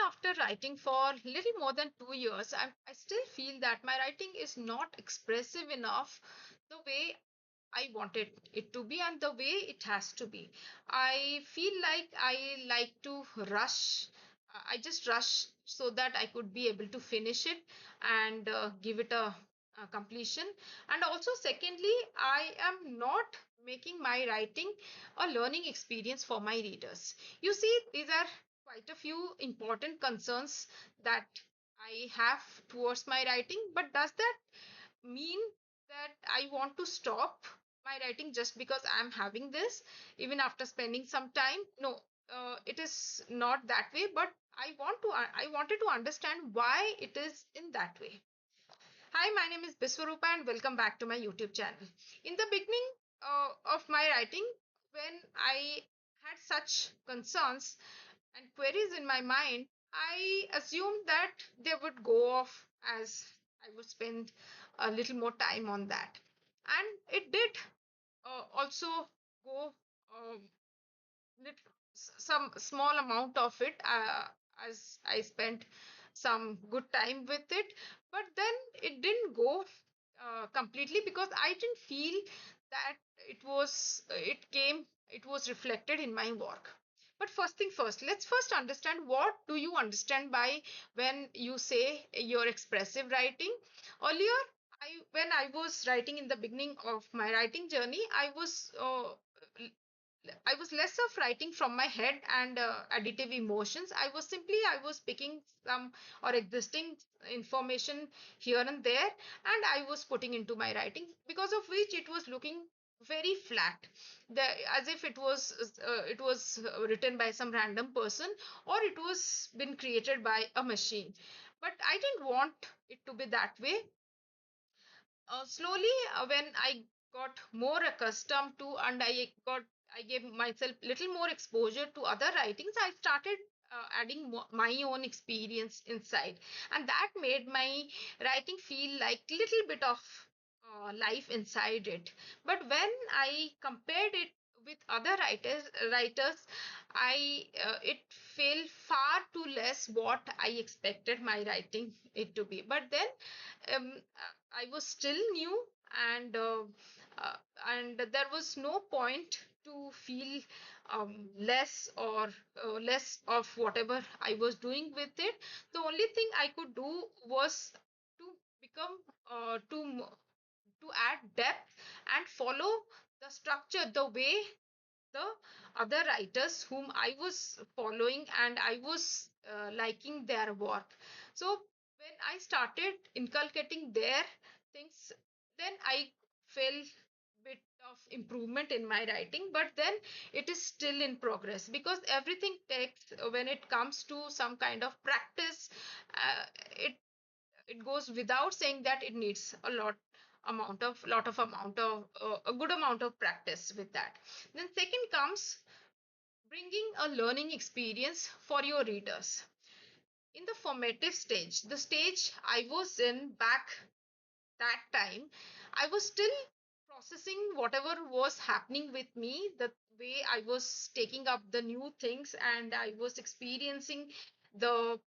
after writing for little more than 2 years, I still feel that my writing is not expressive enough the way I wanted it to be and the way it has to be. I feel like I like to rush. I just rush so that I could be able to finish it and give it a completion. And also, secondly, I am not making my writing a learning experience for my readers. You see, these are quite a few important concerns that I have towards my writing, but does that mean that I want to stop my writing just because I'm having this, even after spending some time? No, it is not that way. But I wanted to understand why it is in that way. Hi, my name is Biswarupa, and welcome back to my YouTube channel. In the beginning of my writing, when I had such concerns and queries in my mind, I assumed that they would go off as I would spend a little more time on that. And it did also go um, some small amount of it as I spent some good time with it. But then it didn't go completely because I didn't feel that it was reflected in my work. But first thing first, let's first understand what do you understand by when you say your expressive writing. Earlier, when I was writing in the beginning of my writing journey, I was less of writing from my head and additive emotions. I was picking some or existing information here and there, and I was putting into my writing, because of which it was looking very flat, the, as if it was written by some random person, or it was been created by a machine. But I didn't want it to be that way. Slowly, when I got more accustomed to, and I gave myself little more exposure to other writings, I started adding my own experience inside, and that made my writing feel like little bit of life inside it. But when I compared it with other writers, I it felt far too less what I expected my writing it to be. But then I was still new, and uh, and there was no point to feel less or less of whatever I was doing with it. The only thing I could do was to become to add depth and follow the structure the way the other writers whom I was following and I was liking their work. So when I started inculcating their things, then I felt bit of improvement in my writing. But then it is still in progress, because everything takes, when it comes to some kind of practice, it goes without saying that it needs a good amount of practice with that. Then second comes bringing a learning experience for your readers. In the formative stage, the stage I was in back that time, I was still processing whatever was happening with me, the way I was taking up the new things, and I was experiencing the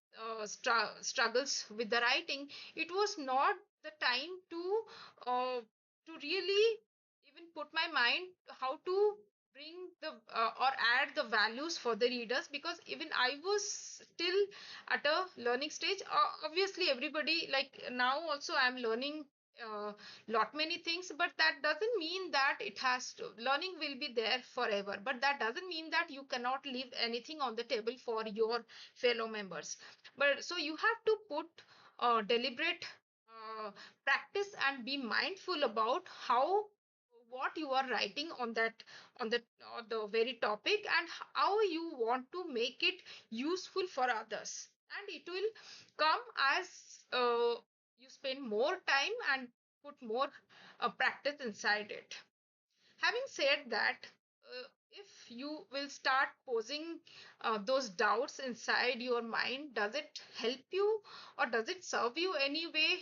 struggles with the writing. It was not the time to really even put my mind how to bring the or add the values for the readers, because even I was still at a learning stage. Obviously everybody, like now also I'm learning lot many things, but that doesn't mean that it has to learning will be there forever, but that doesn't mean that you cannot leave anything on the table for your fellow members. But so you have to put deliberate practice and be mindful about how what you are writing on that on the very topic, and how you want to make it useful for others. And it will come as you spend more time and put more practice inside it. Having said that, if you will start posing those doubts inside your mind, does it help you or does it serve you anyway?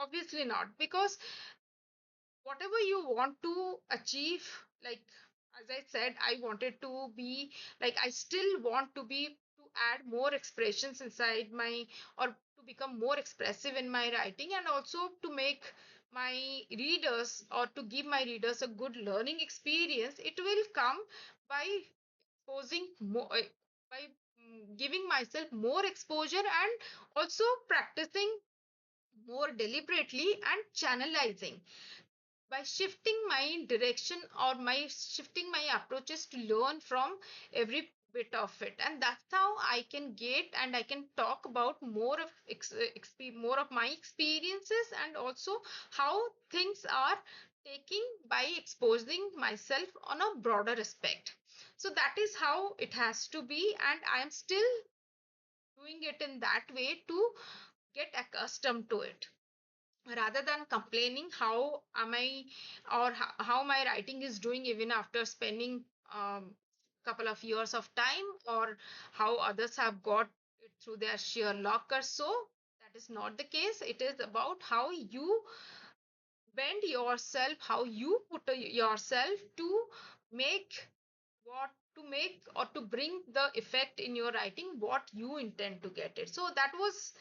Obviously not, because whatever you want to achieve, like as I said, I wanted to be, like I still want to be, to add more expressions inside my, or to become more expressive in my writing, and also to make my readers, or to give my readers a good learning experience, it will come by exposing more, by giving myself more exposure, and also practicing more deliberately and channelizing, by shifting my direction, or my shifting my approaches to learn from every bit of it. And that's how I can get, and I can talk about more of more of my experiences, and also how things are taking by exposing myself on a broader aspect. So that is how it has to be, and I am still doing it in that way to get accustomed to it, rather than complaining how am I, or how my writing is doing even after spending couple of years of time, or how others have got it through their sheer luck or so. That is not the case. It is about how you bend yourself, how you put yourself to make what to make, or to bring the effect in your writing what you intend to get it. So that was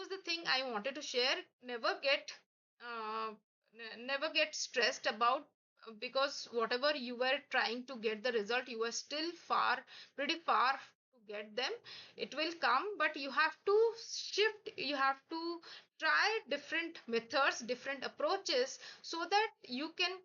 the thing I wanted to share. Uh, Never get stressed about, because whatever you were trying to get the result, you were still pretty far to get them. It will come, but you have to shift, you have to try different methods, different approaches, so that you can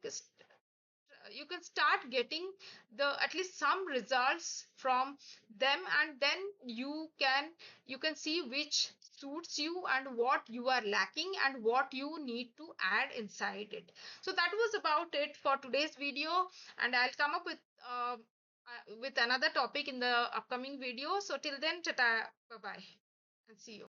start getting the at least some results from them, and then you can see which suits you, and what you are lacking, and what you need to add inside it. So that was about it for today's video, and I'll come up with another topic in the upcoming video. So till then, tata, bye bye, and see you.